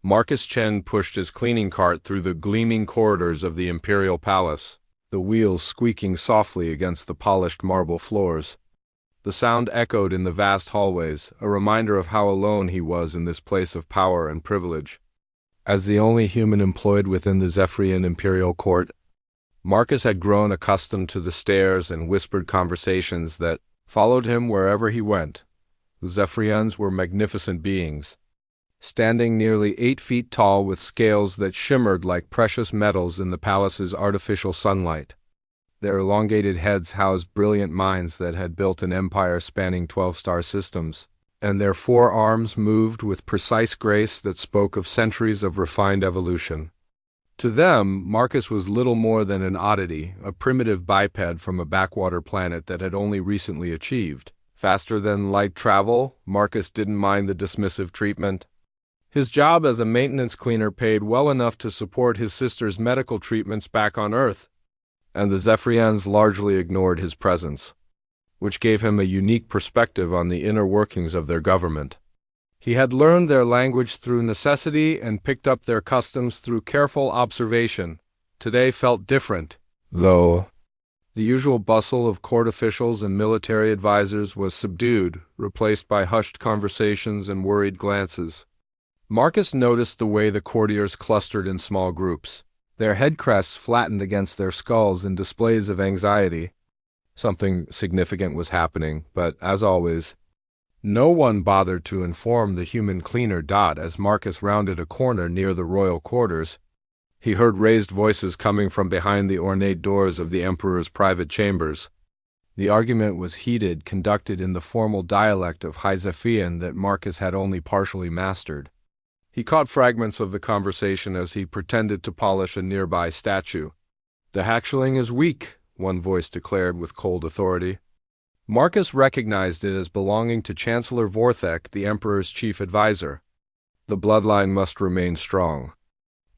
Marcus Chen pushed his cleaning cart through the gleaming corridors of the imperial palace, the wheels squeaking softly against the polished marble floors. The sound echoed in the vast hallways, a reminder of how alone he was in this place of power and privilege. As the only human employed within the Zephyrian imperial court, Marcus had grown accustomed to the stares and whispered conversations that followed him wherever he went. The Zephyrians were magnificent beings, standing nearly 8 feet tall with scales that shimmered like precious metals in the palace's artificial sunlight. Their elongated heads housed brilliant minds that had built an empire spanning 12-star systems, and their forearms moved with precise grace that spoke of centuries of refined evolution. To them, Marcus was little more than an oddity, a primitive biped from a backwater planet that had only recently achieved faster than light travel. Marcus didn't mind the dismissive treatment. His job as a maintenance cleaner paid well enough to support his sister's medical treatments back on Earth, and the Zephyrians largely ignored his presence, which gave him a unique perspective on the inner workings of their government. He had learned their language through necessity and picked up their customs through careful observation. Today felt different, though. The usual bustle of court officials and military advisors was subdued, replaced by hushed conversations and worried glances. Marcus noticed the way the courtiers clustered in small groups, their head crests flattened against their skulls in displays of anxiety. Something significant was happening, but, as always, no one bothered to inform the human cleaner. As Marcus rounded a corner near the royal quarters, he heard raised voices coming from behind the ornate doors of the emperor's private chambers. The argument was heated, conducted in the formal dialect of High Zephian that Marcus had only partially mastered. He caught fragments of the conversation as he pretended to polish a nearby statue. "The hatchling is weak," one voice declared with cold authority. Marcus recognized it as belonging to Chancellor Vorthek, the Emperor's chief advisor. "The bloodline must remain strong.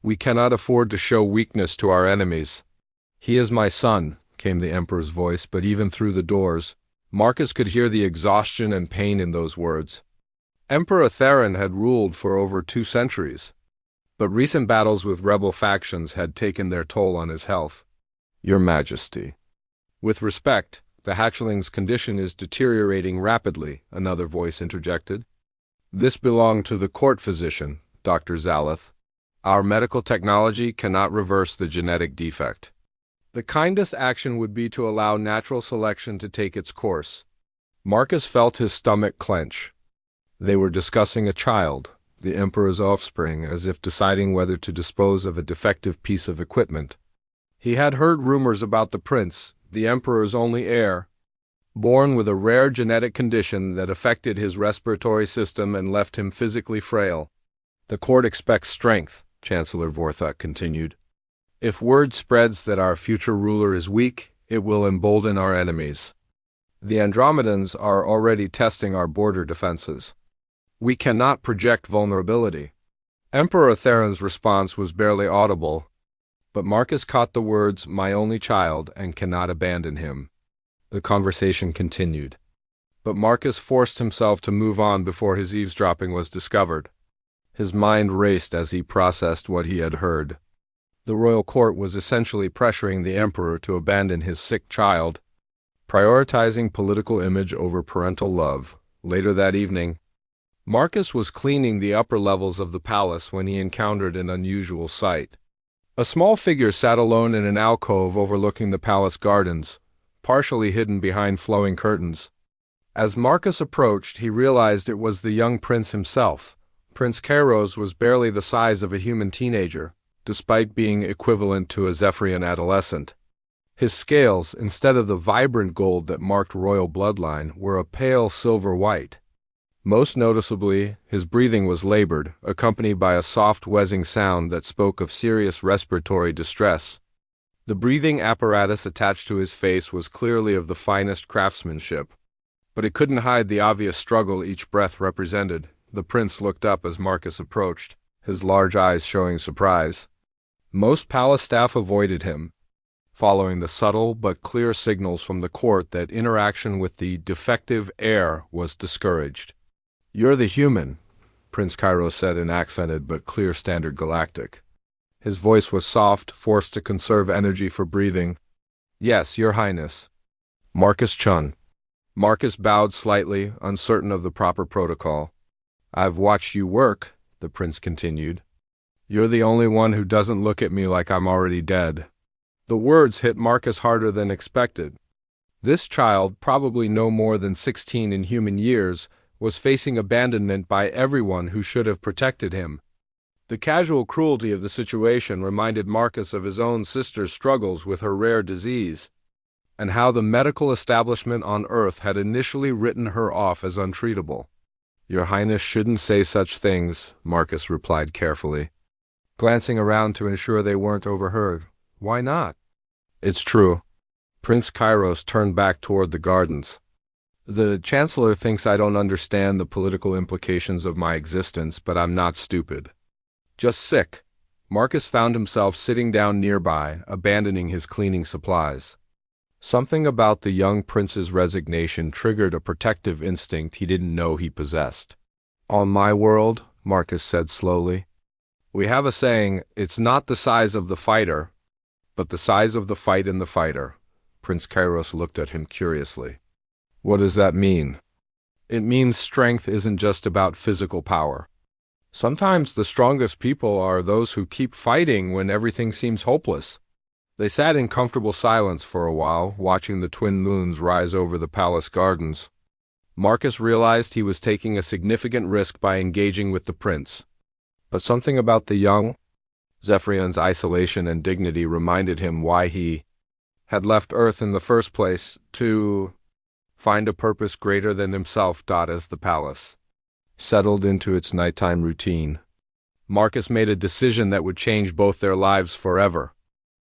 We cannot afford to show weakness to our enemies." "He is my son," came the Emperor's voice, but even through the doors, Marcus could hear the exhaustion and pain in those words. Emperor Theron had ruled for over 2 centuries, but recent battles with rebel factions had taken their toll on his health. "Your Majesty." "With respect, the hatchling's condition is deteriorating rapidly," another voice interjected. "This belonged to the court physician, Dr. Zaleth. Our medical technology cannot reverse the genetic defect. The kindest action would be to allow natural selection to take its course." Marcus felt his stomach clench. They were discussing a child, the Emperor's offspring, as if deciding whether to dispose of a defective piece of equipment. He had heard rumors about the prince, the Emperor's only heir, born with a rare genetic condition that affected his respiratory system and left him physically frail. "The court expects strength," Chancellor Vorthek continued. "If word spreads that our future ruler is weak, it will embolden our enemies. The Andromedans are already testing our border defenses. We cannot project vulnerability." Emperor Theron's response was barely audible, but Marcus caught the words, "my only child, and cannot abandon him." The conversation continued, but Marcus forced himself to move on before his eavesdropping was discovered. His mind raced as he processed what he had heard. The royal court was essentially pressuring the emperor to abandon his sick child, prioritizing political image over parental love. Later that evening, Marcus was cleaning the upper levels of the palace when he encountered an unusual sight. A small figure sat alone in an alcove overlooking the palace gardens, partially hidden behind flowing curtains. As Marcus approached, he realized it was the young prince himself. Prince Kairos was barely the size of a human teenager, despite being equivalent to a Zephyrian adolescent. His scales, instead of the vibrant gold that marked royal bloodline, were a pale silver white. Most noticeably, his breathing was labored, accompanied by a soft wheezing sound that spoke of serious respiratory distress. The breathing apparatus attached to his face was clearly of the finest craftsmanship, but it couldn't hide the obvious struggle each breath represented. The prince looked up as Marcus approached, his large eyes showing surprise. Most palace staff avoided him, following the subtle but clear signals from the court that interaction with the defective heir was discouraged. "You're the human," Prince Kairos said in accented but clear Standard Galactic. His voice was soft, forced to conserve energy for breathing. Yes, Your Highness. Marcus Chun. Marcus bowed slightly, uncertain of the proper protocol. I've watched you work, the prince continued. You're the only one who doesn't look at me like I'm already dead. The words hit Marcus harder than expected. This child, probably no more than 16 in human years, was facing abandonment by everyone who should have protected him. The casual cruelty of the situation reminded Marcus of his own sister's struggles with her rare disease, and how the medical establishment on Earth had initially written her off as untreatable. Your Highness shouldn't say such things, Marcus replied carefully, glancing around to ensure they weren't overheard. Why not? It's true. Prince Kairos turned back toward the gardens. The Chancellor thinks I don't understand the political implications of my existence, but I'm not stupid. Just sick. Marcus found himself sitting down nearby, abandoning his cleaning supplies. Something about the young prince's resignation triggered a protective instinct he didn't know he possessed. On my world, Marcus said slowly, we have a saying, it's not the size of the fighter, but the size of the fight in the fighter. Prince Kairos looked at him curiously. What does that mean? It means strength isn't just about physical power. Sometimes the strongest people are those who keep fighting when everything seems hopeless. They sat in comfortable silence for a while, watching the twin moons rise over the palace gardens. Marcus realized he was taking a significant risk by engaging with the prince. But something about the young Zephyrian's isolation and dignity reminded him why he had left Earth in the first place, to find a purpose greater than himself. As the palace settled into its nighttime routine, Marcus made a decision that would change both their lives forever.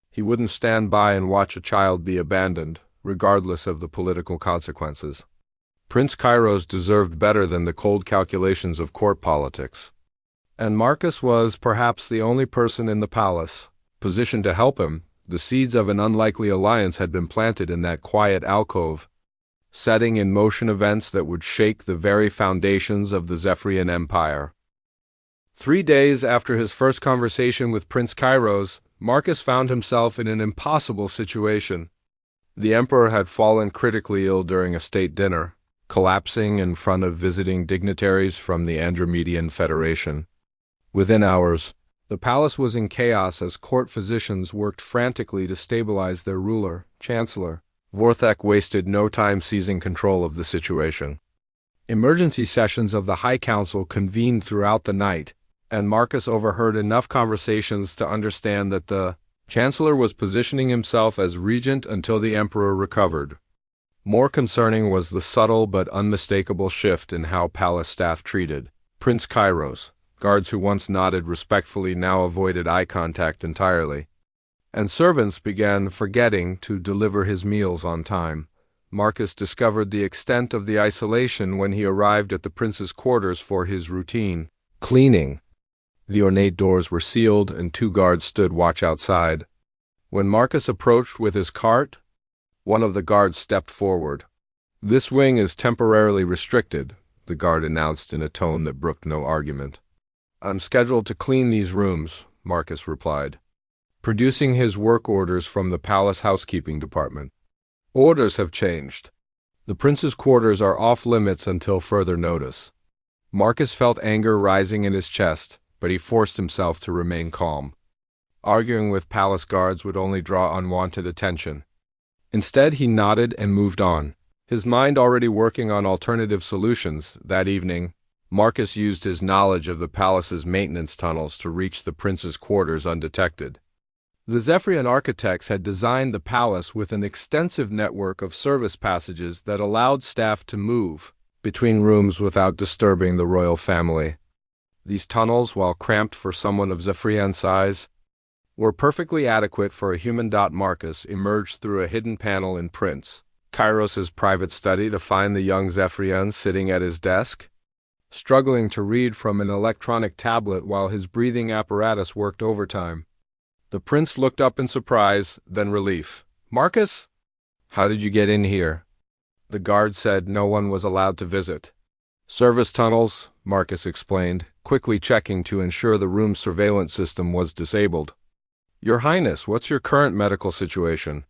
He wouldn't stand by and watch a child be abandoned, regardless of the political consequences. Prince Kairos deserved better than the cold calculations of court politics. And Marcus was perhaps the only person in the palace positioned to help him. The seeds of an unlikely alliance had been planted in that quiet alcove, setting in motion events that would shake the very foundations of the Zephyrian Empire. 3 days after his first conversation with Prince Kairos, Marcus found himself in an impossible situation. The emperor had fallen critically ill during a state dinner, collapsing in front of visiting dignitaries from the Andromedian Federation. Within hours, the palace was in chaos as court physicians worked frantically to stabilize their ruler, Chancellor. Vorthek wasted no time seizing control of the situation. Emergency sessions of the High Council convened throughout the night, and Marcus overheard enough conversations to understand that the Chancellor was positioning himself as regent until the Emperor recovered. More concerning was the subtle but unmistakable shift in how palace staff treated Prince Kairos. Guards who once nodded respectfully now avoided eye contact entirely, and servants began forgetting to deliver his meals on time. Marcus discovered the extent of the isolation when he arrived at the prince's quarters for his routine cleaning. The ornate doors were sealed and 2 guards stood watch outside. When Marcus approached with his cart, one of the guards stepped forward. This wing is temporarily restricted, the guard announced in a tone that brooked no argument. I'm scheduled to clean these rooms, Marcus replied, producing his work orders from the palace housekeeping department. Orders have changed. The prince's quarters are off limits until further notice. Marcus felt anger rising in his chest, but he forced himself to remain calm. Arguing with palace guards would only draw unwanted attention. Instead, he nodded and moved on, his mind already working on alternative solutions. That evening, Marcus used his knowledge of the palace's maintenance tunnels to reach the prince's quarters undetected. The Zephyrian architects had designed the palace with an extensive network of service passages that allowed staff to move between rooms without disturbing the royal family. These tunnels, while cramped for someone of Zephyrian size, were perfectly adequate for a human. Marcus emerged through a hidden panel in Prince Kairos' private study to find the young Zephyrian sitting at his desk, struggling to read from an electronic tablet while his breathing apparatus worked overtime. The prince looked up in surprise, then relief. Marcus? How did you get in here? The guard said no one was allowed to visit. Service tunnels, Marcus explained, quickly checking to ensure the room's surveillance system was disabled. Your Highness, what's your current medical situation?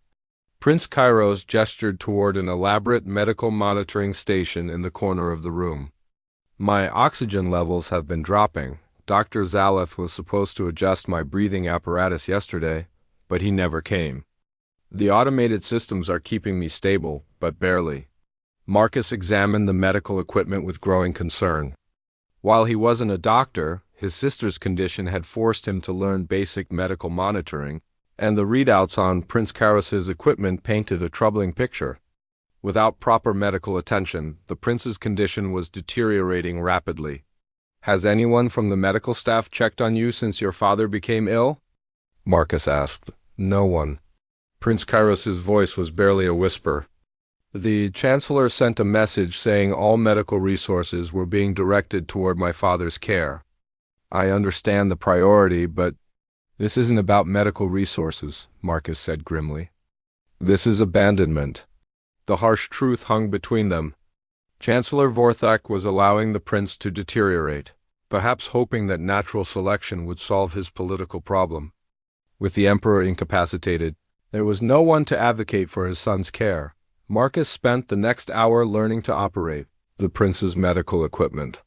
Prince Kairos gestured toward an elaborate medical monitoring station in the corner of the room. My oxygen levels have been dropping. Dr. Zaleth was supposed to adjust my breathing apparatus yesterday, but he never came. The automated systems are keeping me stable, but barely. Marcus examined the medical equipment with growing concern. While he wasn't a doctor, his sister's condition had forced him to learn basic medical monitoring, and the readouts on Prince Kairos's equipment painted a troubling picture. Without proper medical attention, the prince's condition was deteriorating rapidly. Has anyone from the medical staff checked on you since your father became ill? Marcus asked. No one. Prince Kairos's voice was barely a whisper. The Chancellor sent a message saying all medical resources were being directed toward my father's care. I understand the priority, but this isn't about medical resources, Marcus said grimly. This is abandonment. The harsh truth hung between them. Chancellor Vorthak was allowing the prince to deteriorate, perhaps hoping that natural selection would solve his political problem. With the emperor incapacitated, there was no one to advocate for his son's care. Marcus spent the next hour learning to operate the prince's medical equipment.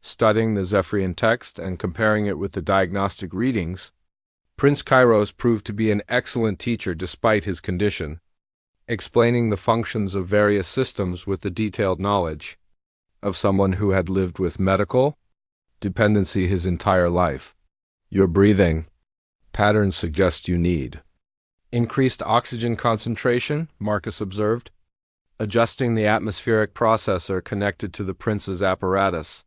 Studying the Zephyrian text and comparing it with the diagnostic readings, Prince Kairos proved to be an excellent teacher despite his condition, explaining the functions of various systems with the detailed knowledge of someone who had lived with medical dependency his entire life. Your breathing patterns suggest you need increased oxygen concentration, Marcus observed, adjusting the atmospheric processor connected to the prince's apparatus.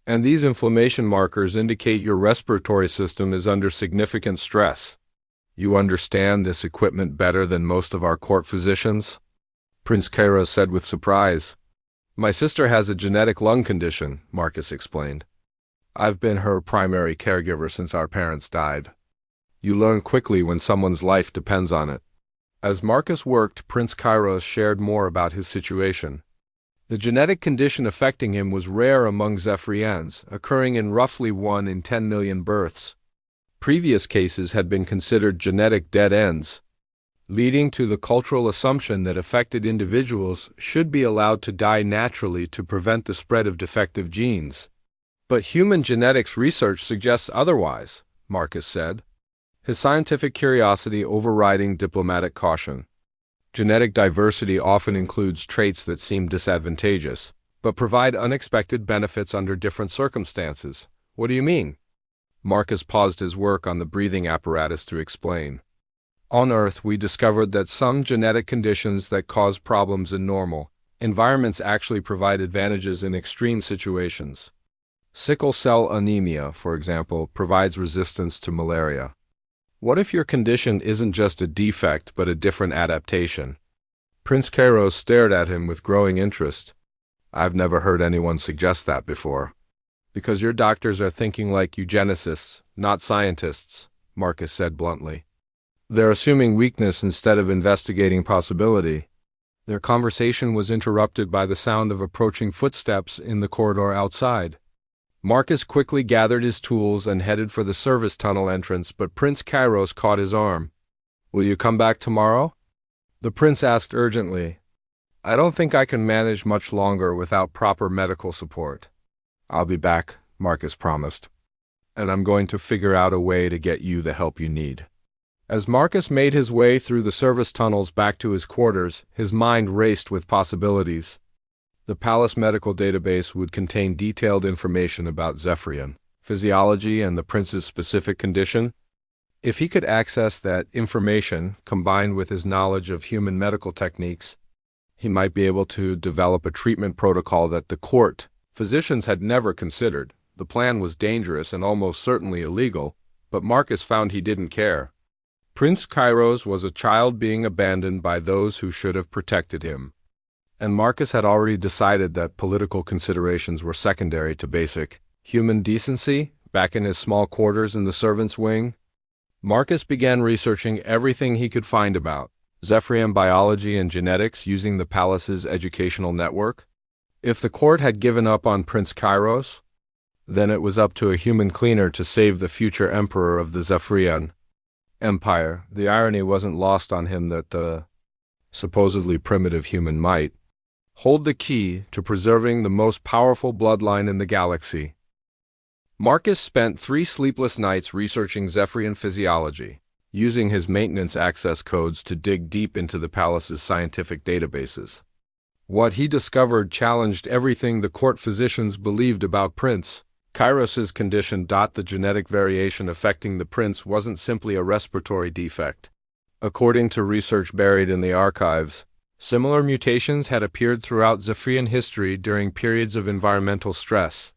And these inflammation markers indicate your respiratory system is under significant stress. You understand this equipment better than most of our court physicians? Prince Kairos said with surprise. My sister has a genetic lung condition, Marcus explained. I've been her primary caregiver since our parents died. You learn quickly when someone's life depends on it. As Marcus worked, Prince Kairos shared more about his situation. The genetic condition affecting him was rare among Zephyrians, occurring in roughly 1 in 10 million births. Previous cases had been considered genetic dead ends, leading to the cultural assumption that affected individuals should be allowed to die naturally to prevent the spread of defective genes. But human genetics research suggests otherwise, Marcus said, his scientific curiosity overriding diplomatic caution. Genetic diversity often includes traits that seem disadvantageous, but provide unexpected benefits under different circumstances. What do you mean? Marcus paused his work on the breathing apparatus to explain. On Earth, we discovered that some genetic conditions that cause problems in normal environments actually provide advantages in extreme situations. Sickle cell anemia, for example, provides resistance to malaria. What if your condition isn't just a defect but a different adaptation? Prince Kairos stared at him with growing interest. I've never heard anyone suggest that before. Because your doctors are thinking like eugenicists, not scientists, Marcus said bluntly. They're assuming weakness instead of investigating possibility. Their conversation was interrupted by the sound of approaching footsteps in the corridor outside. Marcus quickly gathered his tools and headed for the service tunnel entrance, but Prince Kairos caught his arm. Will you come back tomorrow? The prince asked urgently. I don't think I can manage much longer without proper medical support. I'll be back, Marcus promised. And I'm going to figure out a way to get you the help you need. As Marcus made his way through the service tunnels back to his quarters, his mind raced with possibilities. The palace medical database would contain detailed information about Zephyrian physiology and the prince's specific condition. If he could access that information, combined with his knowledge of human medical techniques, he might be able to develop a treatment protocol that the court physicians had never considered. The plan was dangerous and almost certainly illegal, but Marcus found he didn't care. Prince Kairos was a child being abandoned by those who should have protected him. And Marcus had already decided that political considerations were secondary to basic human decency. Back in his small quarters in the servants' wing, Marcus began researching everything he could find about Zephyrian biology and genetics using the palace's educational network. If the court had given up on Prince Kairos, Then it was up to a human cleaner to save the future emperor of the Zephyrian Empire. The irony wasn't lost on him that the supposedly primitive human might hold the key to preserving the most powerful bloodline in the galaxy. Marcus spent 3 sleepless nights researching Zephyrian physiology, using his maintenance access codes to dig deep into the palace's scientific databases. What he discovered challenged everything the court physicians believed about Prince Kairos' condition. The genetic variation affecting the prince wasn't simply a respiratory defect. According to research buried in the archives, similar mutations had appeared throughout Zephyrian history during periods of environmental stress.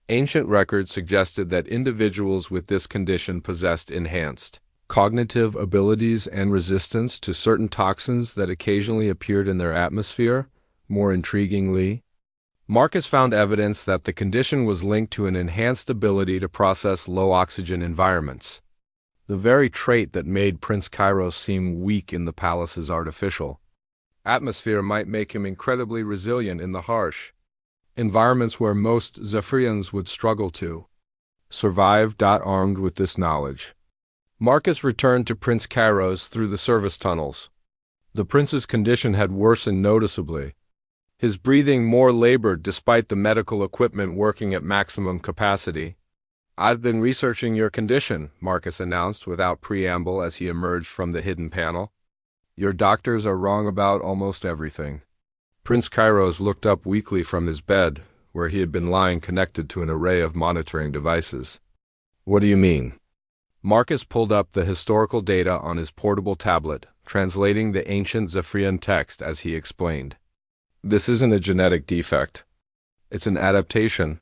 Ancient records suggested that individuals with this condition possessed enhanced cognitive abilities and resistance to certain toxins that occasionally appeared in their atmosphere. More intriguingly, Marcus found evidence that the condition was linked to an enhanced ability to process low-oxygen environments. The very trait that made Prince Kairos seem weak in the palace's artificial atmosphere might make him incredibly resilient in the harsh environments where most Zephyrians would struggle to survive. Armed with this knowledge, Marcus returned to Prince Kairos through the service tunnels. The prince's condition had worsened noticeably, his breathing more labored despite the medical equipment working at maximum capacity. "I've been researching your condition," Marcus announced without preamble as he emerged from the hidden panel. "Your doctors are wrong about almost everything." Prince Kairos looked up weakly from his bed, where he had been lying connected to an array of monitoring devices. "What do you mean?" Marcus pulled up the historical data on his portable tablet, translating the ancient Zephyrian text as he explained. "This isn't a genetic defect. It's an adaptation.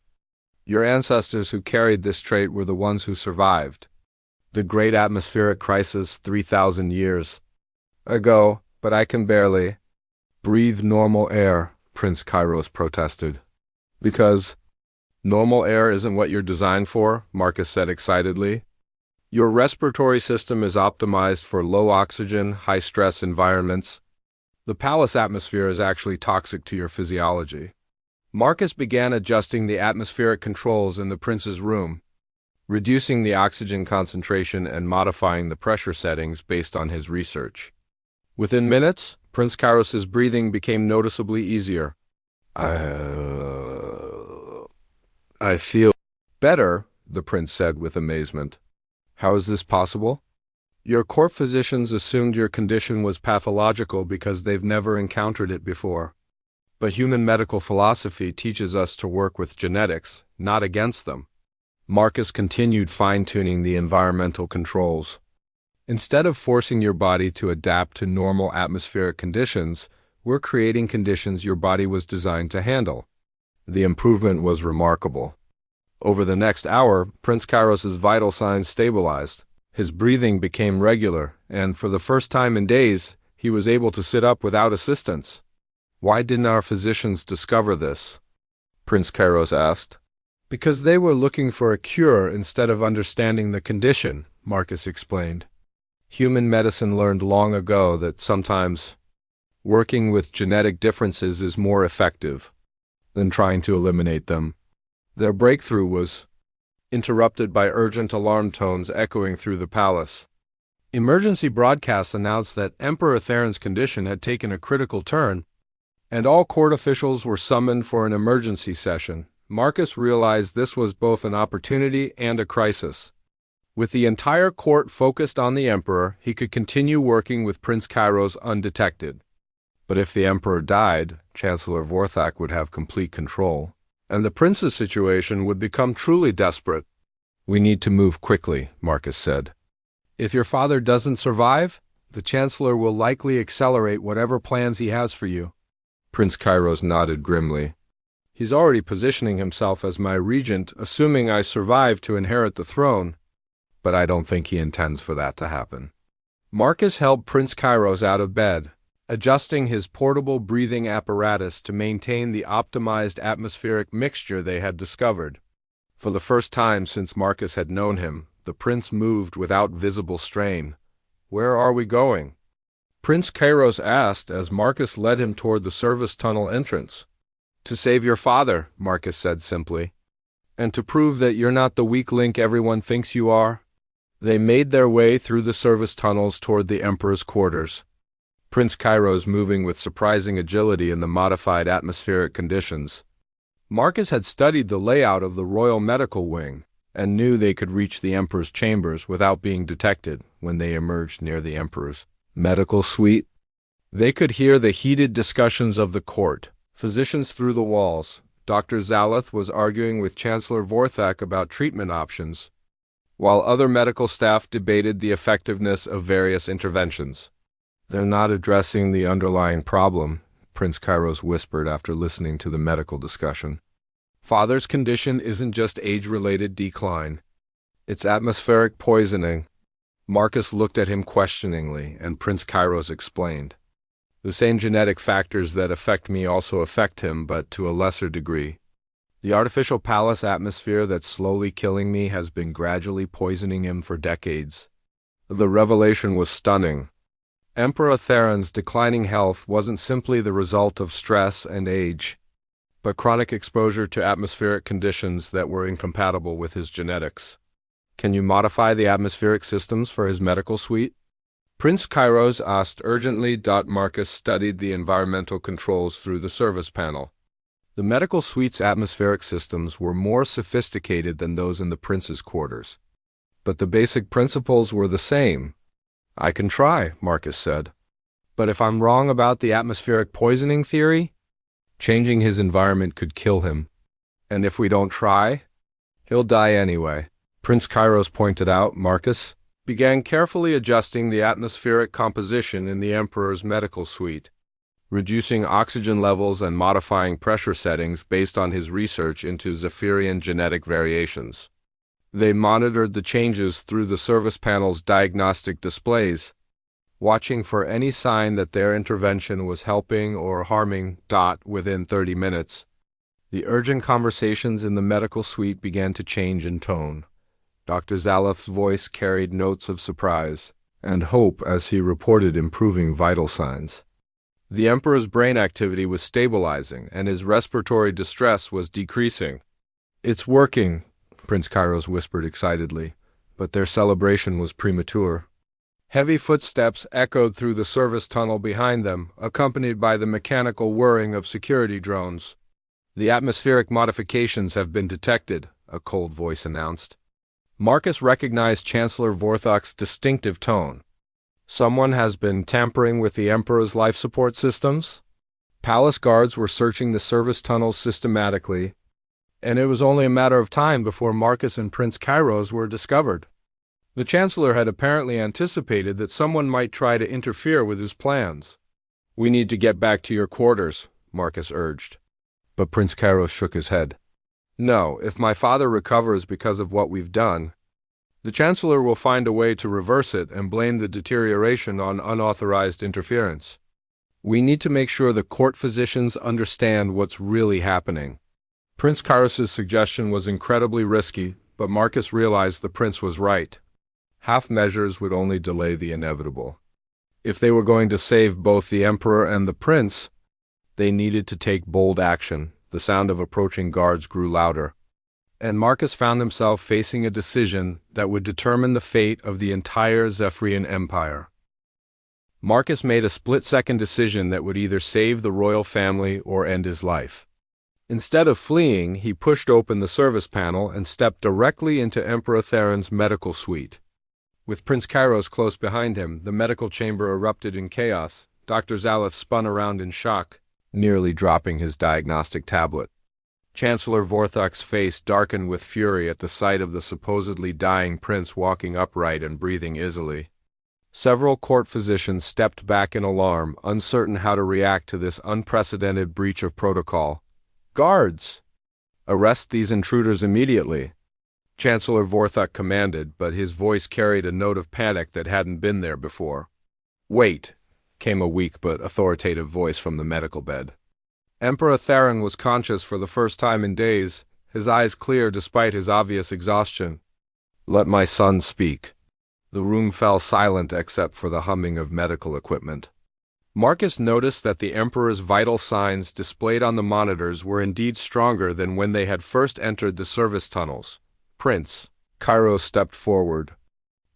Your ancestors who carried this trait were the ones who survived the great atmospheric crisis 3,000 years ago, but I can barely breathe normal air," Prince Kairos protested. "Because normal air isn't what you're designed for," Marcus said excitedly. "Your respiratory system is optimized for low-oxygen, high-stress environments. The palace atmosphere is actually toxic to your physiology." Marcus began adjusting the atmospheric controls in the prince's room, reducing the oxygen concentration and modifying the pressure settings based on his research. Within minutes, Prince Kairos's breathing became noticeably easier. I feel better," the prince said with amazement. "How is this possible?" "Your court physicians assumed your condition was pathological because they've never encountered it before. But human medical philosophy teaches us to work with genetics, not against them." Marcus continued fine-tuning the environmental controls. "Instead of forcing your body to adapt to normal atmospheric conditions, we're creating conditions your body was designed to handle." The improvement was remarkable. Over the next hour, Prince Kairos's vital signs stabilized. His breathing became regular, and for the first time in days, he was able to sit up without assistance. "Why didn't our physicians discover this?" Prince Kairos asked. "Because they were looking for a cure instead of understanding the condition," Marcus explained. "Human medicine learned long ago that sometimes working with genetic differences is more effective than trying to eliminate them." Their breakthrough was interrupted by urgent alarm tones echoing through the palace. Emergency broadcasts announced that Emperor Theron's condition had taken a critical turn, and all court officials were summoned for an emergency session. Marcus realized this was both an opportunity and a crisis. With the entire court focused on the emperor, he could continue working with Prince Kairos undetected. But if the emperor died, Chancellor Vorthak would have complete control, and the prince's situation would become truly desperate. "We need to move quickly," Marcus said. "If your father doesn't survive, the Chancellor will likely accelerate whatever plans he has for you." Prince Kairos nodded grimly. "He's already positioning himself as my regent, assuming I survive to inherit the throne. But I don't think he intends for that to happen." Marcus helped Prince Kairos out of bed, adjusting his portable breathing apparatus to maintain the optimized atmospheric mixture they had discovered. For the first time since Marcus had known him, the prince moved without visible strain. "Where are we going?" Prince Kairos asked as Marcus led him toward the service tunnel entrance. "To save your father," Marcus said simply. And to prove that you're not the weak link everyone thinks you are, they made their way through the service tunnels toward the Emperor's quarters. Prince Kairos moving with surprising agility in the modified atmospheric conditions. Marcus had studied the layout of the Royal Medical Wing and knew they could reach the Emperor's chambers without being detected when they emerged near the Emperor's medical suite. They could hear the heated discussions of the court, physicians through the walls. Dr. Zaloth was arguing with Chancellor Vorthak about treatment options, while other medical staff debated the effectiveness of various interventions. "They're not addressing the underlying problem," Prince Kairos whispered after listening to the medical discussion. "Father's condition isn't just age-related decline. It's atmospheric poisoning." Marcus looked at him questioningly, and Prince Kairos explained. "The same genetic factors that affect me also affect him, but to a lesser degree. The artificial palace atmosphere that's slowly killing me has been gradually poisoning him for decades." The revelation was stunning. Emperor Theron's declining health wasn't simply the result of stress and age, but chronic exposure to atmospheric conditions that were incompatible with his genetics. "Can you modify the atmospheric systems for his medical suite?" Prince Kairos asked urgently. Marcus studied the environmental controls through the service panel. The medical suite's atmospheric systems were more sophisticated than those in the prince's quarters, but the basic principles were the same. "I can try," Marcus said. "But if I'm wrong about the atmospheric poisoning theory, changing his environment could kill him. And if we don't try, he'll die anyway." Prince Kairos pointed out. Marcus began carefully adjusting the atmospheric composition in the Emperor's medical suite, reducing oxygen levels and modifying pressure settings based on his research into Zephyrian genetic variations. They monitored the changes through the service panel's diagnostic displays, watching for any sign that their intervention was helping or harming. Within 30 minutes, the urgent conversations in the medical suite began to change in tone. Dr. Zaloth's voice carried notes of surprise and hope as he reported improving vital signs. The Emperor's brain activity was stabilizing, and his respiratory distress was decreasing. "It's working," Prince Kairos whispered excitedly, but their celebration was premature. Heavy footsteps echoed through the service tunnel behind them, accompanied by the mechanical whirring of security drones. "The atmospheric modifications have been detected," a cold voice announced. Marcus recognized Chancellor Vorthak's distinctive tone. "Someone has been tampering with the Emperor's life support systems?" Palace guards were searching the service tunnels systematically, and it was only a matter of time before Marcus and Prince Kairos were discovered. The Chancellor had apparently anticipated that someone might try to interfere with his plans. "We need to get back to your quarters," Marcus urged. But Prince Kairos shook his head. "No, if my father recovers because of what we've done, the Chancellor will find a way to reverse it and blame the deterioration on unauthorized interference. We need to make sure the court physicians understand what's really happening." Prince Kairos's suggestion was incredibly risky, but Marcus realized the prince was right. Half measures would only delay the inevitable. If they were going to save both the Emperor and the prince, they needed to take bold action. The sound of approaching guards grew louder, and Marcus found himself facing a decision that would determine the fate of the entire Zephyrian Empire. Marcus made a split-second decision that would either save the royal family or end his life. Instead of fleeing, he pushed open the service panel and stepped directly into Emperor Theron's medical suite. With Prince Kairos close behind him, the medical chamber erupted in chaos. Dr. Zaloth spun around in shock, nearly dropping his diagnostic tablet. Chancellor Vorthak's face darkened with fury at the sight of the supposedly dying prince walking upright and breathing easily. Several court physicians stepped back in alarm, uncertain how to react to this unprecedented breach of protocol. "Guards! Arrest these intruders immediately!" Chancellor Vorthak commanded, but his voice carried a note of panic that hadn't been there before. "Wait," came a weak but authoritative voice from the medical bed. Emperor Theron was conscious for the first time in days, his eyes clear despite his obvious exhaustion. "Let my son speak." The room fell silent except for the humming of medical equipment. Marcus noticed that the Emperor's vital signs displayed on the monitors were indeed stronger than when they had first entered the service tunnels. Prince, Cairo stepped forward,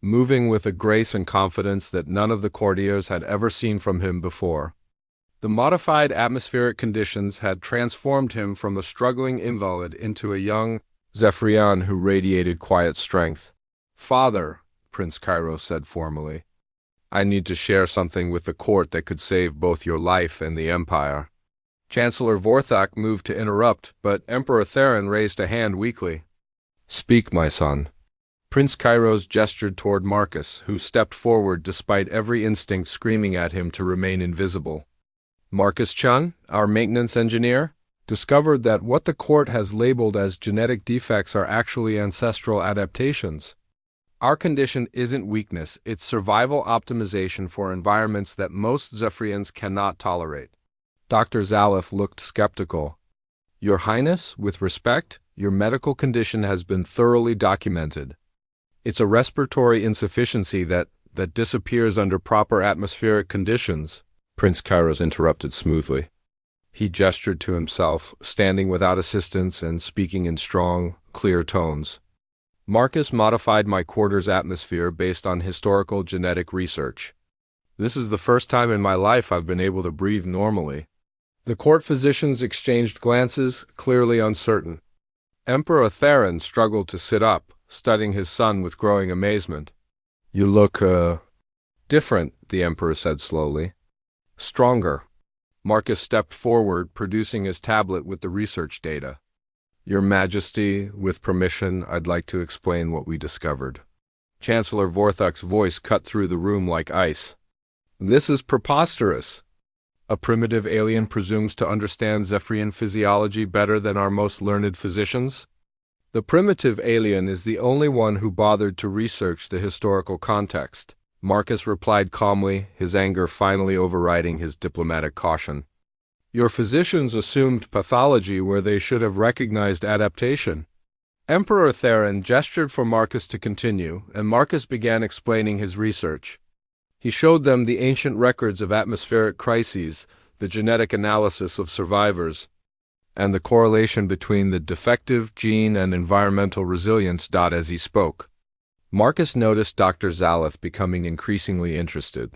moving with a grace and confidence that none of the courtiers had ever seen from him before. The modified atmospheric conditions had transformed him from a struggling invalid into a young Zephyrian who radiated quiet strength. "Father," Prince Cairo said formally, "I need to share something with the court that could save both your life and the Empire." Chancellor Vorthak moved to interrupt, but Emperor Theron raised a hand weakly. "Speak, my son." Prince Kairos gestured toward Marcus, who stepped forward despite every instinct screaming at him to remain invisible. Marcus Chun, our maintenance engineer, discovered that what the court has labeled as genetic defects are actually ancestral adaptations. Our condition isn't weakness, it's survival optimization for environments that most Zephyrians cannot tolerate. Dr. Zalith looked skeptical. "Your Highness, with respect, your medical condition has been thoroughly documented. It's a respiratory insufficiency that disappears under proper atmospheric conditions," Prince Kairos interrupted smoothly. He gestured to himself, standing without assistance and speaking in strong, clear tones. "Marcus modified my quarter's atmosphere based on historical genetic research. This is the first time in my life I've been able to breathe normally." The court physicians exchanged glances, clearly uncertain. Emperor Theron struggled to sit up, studying his son with growing amazement. "You look, different," the Emperor said slowly. "Stronger." Marcus stepped forward, producing his tablet with the research data. "Your Majesty, with permission, I'd like to explain what we discovered." Chancellor Vorthak's voice cut through the room like ice. "This is preposterous. A primitive alien presumes to understand Zephyrian physiology better than our most learned physicians? The primitive alien is the only one who bothered to research the historical context," Marcus replied calmly, his anger finally overriding his diplomatic caution. "Your physicians assumed pathology where they should have recognized adaptation." Emperor Theron gestured for Marcus to continue, and Marcus began explaining his research. He showed them the ancient records of atmospheric crises, the genetic analysis of survivors, and the correlation between the defective gene and environmental resilience. As he spoke, Marcus noticed Dr. Zalith becoming increasingly interested,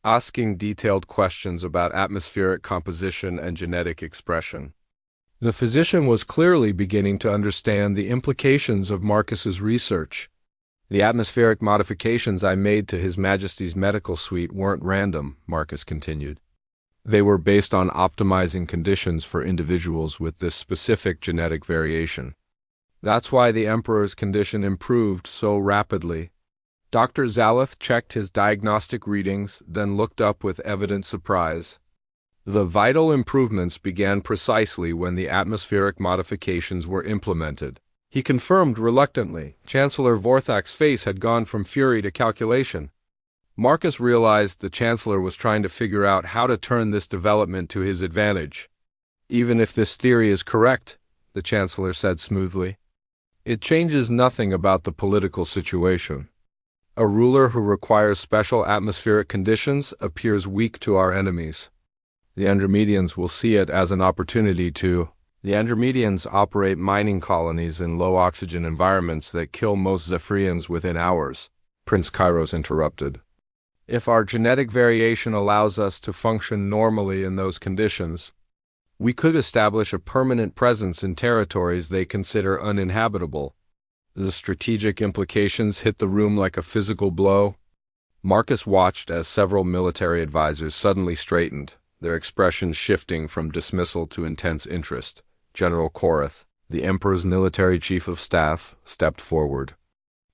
asking detailed questions about atmospheric composition and genetic expression. The physician was clearly beginning to understand the implications of Marcus's research. "The atmospheric modifications I made to His Majesty's medical suite weren't random," Marcus continued. "They were based on optimizing conditions for individuals with this specific genetic variation. That's why the Emperor's condition improved so rapidly." Dr. Zalith checked his diagnostic readings, then looked up with evident surprise. "The vital improvements began precisely when the atmospheric modifications were implemented," he confirmed reluctantly. Chancellor Vorthak's face had gone from fury to calculation. Marcus realized the Chancellor was trying to figure out how to turn this development to his advantage. "Even if this theory is correct," the Chancellor said smoothly, "it changes nothing about the political situation. A ruler who requires special atmospheric conditions appears weak to our enemies. The Andromedians will see it as an opportunity to—" "The Andromedians operate mining colonies in low-oxygen environments that kill most Zephyrians within hours," Prince Kairos interrupted. "If our genetic variation allows us to function normally in those conditions, we could establish a permanent presence in territories they consider uninhabitable." The strategic implications hit the room like a physical blow. Marcus watched as several military advisors suddenly straightened, their expressions shifting from dismissal to intense interest. General Korath, the Emperor's military chief of staff, stepped forward.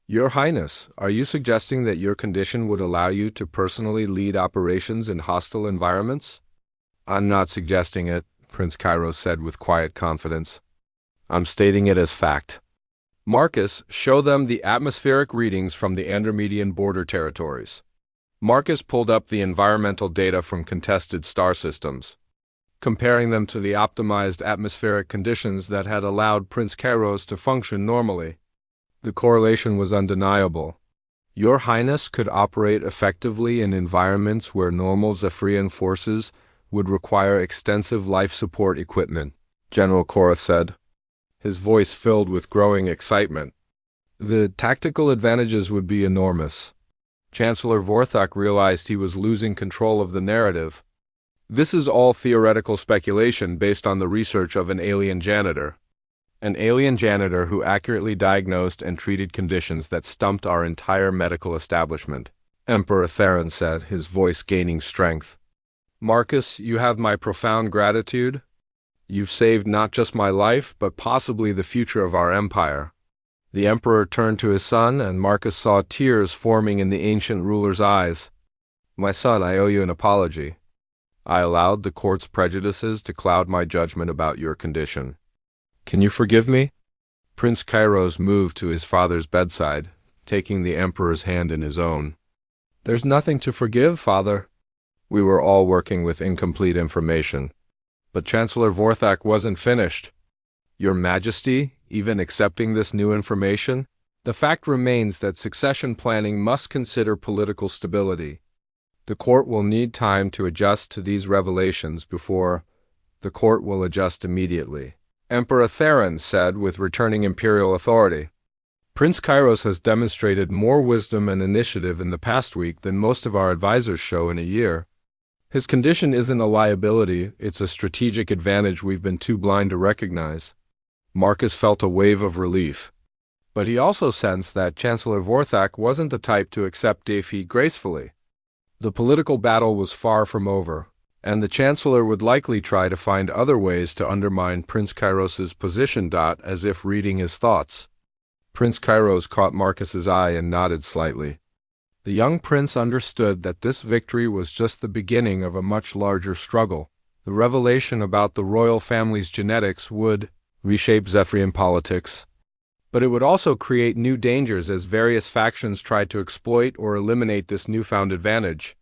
"Your Highness, are you suggesting that your condition would allow you to personally lead operations in hostile environments?" "I'm not suggesting it," Prince Kairos said with quiet confidence. "I'm stating it as fact." "Marcus, show them the atmospheric readings from the Andromedian border territories." Marcus pulled up the environmental data from contested star systems, comparing them to the optimized atmospheric conditions that had allowed Prince Kairos to function normally. The correlation was undeniable. Your Highness could operate effectively in environments where normal Zephyrian forces would require extensive life support equipment, General Korath said, his voice filled with growing excitement. The tactical advantages would be enormous. Chancellor Vorthok realized he was losing control of the narrative. This is all theoretical speculation based on the research of an alien janitor. An alien janitor who accurately diagnosed and treated conditions that stumped our entire medical establishment, Emperor Theron said, his voice gaining strength. Marcus, you have my profound gratitude. You've saved not just my life, but possibly the future of our empire. The Emperor turned to his son, and Marcus saw tears forming in the ancient ruler's eyes. My son, I owe you an apology. I allowed the court's prejudices to cloud my judgment about your condition. Can you forgive me? Prince Kairos moved to his father's bedside, taking the Emperor's hand in his own. There's nothing to forgive, father. We were all working with incomplete information. But Chancellor Vorthok wasn't finished. Your Majesty, even accepting this new information, the fact remains that succession planning must consider political stability. The court will need time to adjust to these revelations before the court will adjust immediately, Emperor Theron said with returning imperial authority. Prince Kairos has demonstrated more wisdom and initiative in the past week than most of our advisors show in a year. His condition isn't a liability, it's a strategic advantage we've been too blind to recognize. Marcus felt a wave of relief. But he also sensed that Chancellor Vorthok wasn't the type to accept defeat gracefully. The political battle was far from over, and the Chancellor would likely try to find other ways to undermine Prince Kairos's position. As if reading his thoughts. Prince Kairos caught Marcus's eye and nodded slightly. The young prince understood that this victory was just the beginning of a much larger struggle. The revelation about the royal family's genetics would reshape Zephyrian politics, but it would also create new dangers as various factions tried to exploit or eliminate this newfound advantage.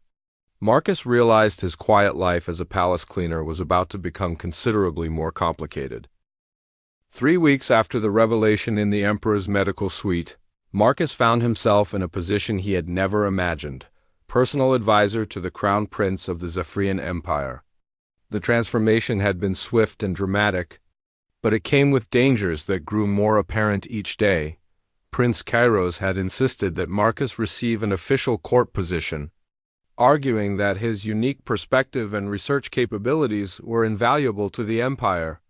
Marcus realized his quiet life as a palace cleaner was about to become considerably more complicated. 3 weeks after the revelation in the Emperor's medical suite, Marcus found himself in a position he had never imagined, personal advisor to the Crown Prince of the Zephyrian Empire. The transformation had been swift and dramatic, but it came with dangers that grew more apparent each day. Prince Kairos had insisted that Marcus receive an official court position, arguing that his unique perspective and research capabilities were invaluable to the empire.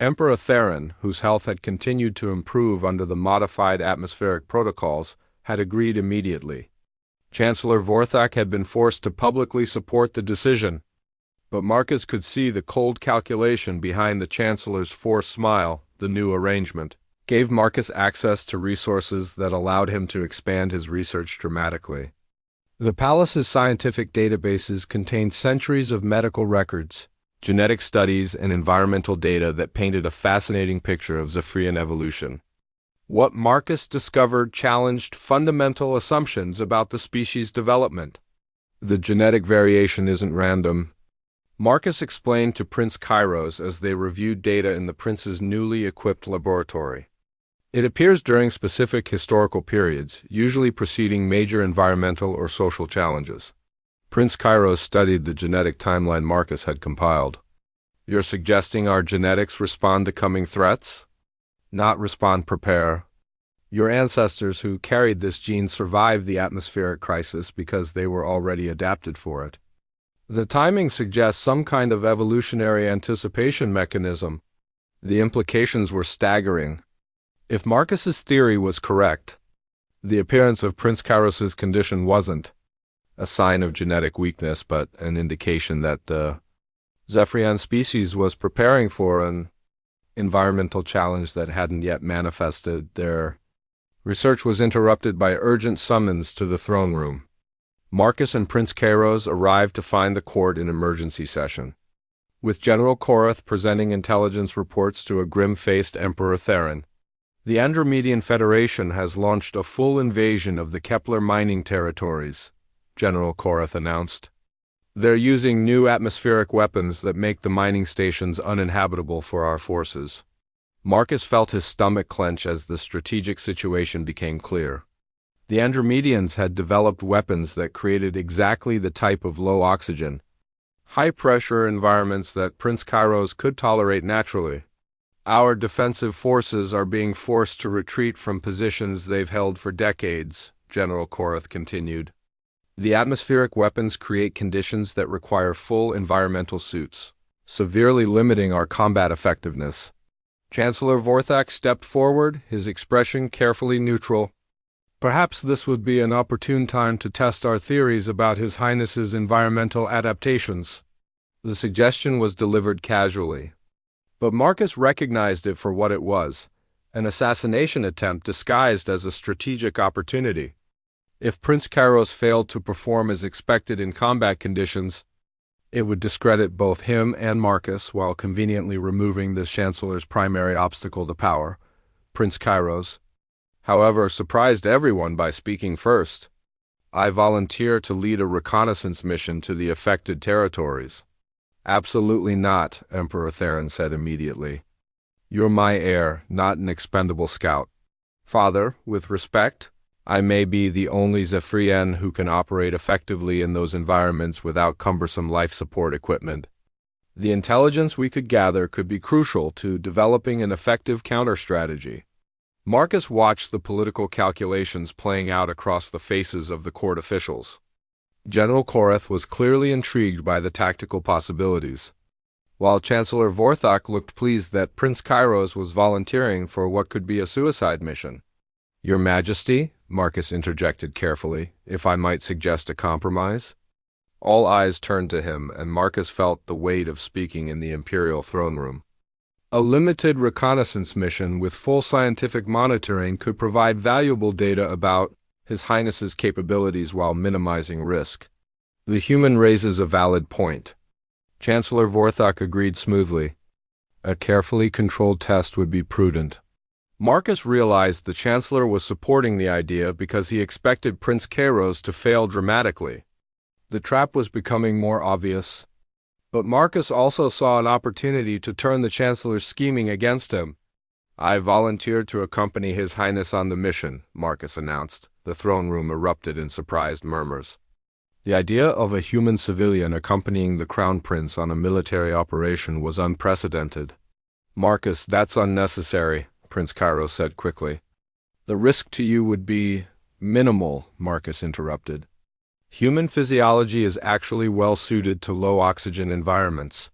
Emperor Theron, whose health had continued to improve under the modified atmospheric protocols, had agreed immediately. Chancellor Vorthok had been forced to publicly support the decision, but Marcus could see the cold calculation behind the Chancellor's forced smile. The new arrangement gave Marcus access to resources that allowed him to expand his research dramatically. The palace's scientific databases contained centuries of medical records, genetic studies, and environmental data that painted a fascinating picture of Zephyrian evolution. What Marcus discovered challenged fundamental assumptions about the species' development. The genetic variation isn't random, Marcus explained to Prince Kairos as they reviewed data in the prince's newly equipped laboratory. It appears during specific historical periods, usually preceding major environmental or social challenges. Prince Kairos studied the genetic timeline Marcus had compiled. You're suggesting our genetics respond to coming threats? Not respond, prepare. Your ancestors who carried this gene survived the atmospheric crisis because they were already adapted for it. The timing suggests some kind of evolutionary anticipation mechanism. The implications were staggering. If Marcus's theory was correct, the appearance of Prince Kairos's condition wasn't a sign of genetic weakness, but an indication that the Zephyrian species was preparing for an environmental challenge that hadn't yet manifested. Their research was interrupted by urgent summons to the throne room. Marcus and Prince Kairos arrived to find the court in emergency session, with General Korath presenting intelligence reports to a grim-faced Emperor Theron. The Andromedian Federation has launched a full invasion of the Kepler mining territories, General Korath announced. They're using new atmospheric weapons that make the mining stations uninhabitable for our forces. Marcus felt his stomach clench as the strategic situation became clear. The Andromedians had developed weapons that created exactly the type of low oxygen, high-pressure environments that Prince Kairos could tolerate naturally. Our defensive forces are being forced to retreat from positions they've held for decades, General Korath continued. The atmospheric weapons create conditions that require full environmental suits, severely limiting our combat effectiveness. Chancellor Vorthak stepped forward, his expression carefully neutral. Perhaps this would be an opportune time to test our theories about His Highness's environmental adaptations. The suggestion was delivered casually, but Marcus recognized it for what it was, an assassination attempt disguised as a strategic opportunity. If Prince Kairos failed to perform as expected in combat conditions, it would discredit both him and Marcus while conveniently removing the Chancellor's primary obstacle to power, Prince Kairos. However, surprised everyone by speaking first. I volunteer to lead a reconnaissance mission to the affected territories. Absolutely not, Emperor Theron said immediately. You're my heir, not an expendable scout. Father, with respect, I may be the only Zephyrian who can operate effectively in those environments without cumbersome life support equipment. The intelligence we could gather could be crucial to developing an effective counter-strategy. Marcus watched the political calculations playing out across the faces of the court officials. General Korath was clearly intrigued by the tactical possibilities, while Chancellor Vorthak looked pleased that Prince Kairos was volunteering for what could be a suicide mission. Your Majesty, Marcus interjected carefully, if I might suggest a compromise? All eyes turned to him, and Marcus felt the weight of speaking in the Imperial throne room. A limited reconnaissance mission with full scientific monitoring could provide valuable data about His Highness's capabilities while minimizing risk. The human raises a valid point. Chancellor Vorthak agreed smoothly. A carefully controlled test would be prudent. Marcus realized the Chancellor was supporting the idea because he expected Prince Kairos to fail dramatically. The trap was becoming more obvious. But Marcus also saw an opportunity to turn the Chancellor's scheming against him. I volunteered to accompany His Highness on the mission, Marcus announced. The throne room erupted in surprised murmurs. The idea of a human civilian accompanying the Crown Prince on a military operation was unprecedented. Marcus, that's unnecessary, Prince Kairos said quickly. The risk to you would be minimal, Marcus interrupted. Human physiology is actually well suited to low-oxygen environments.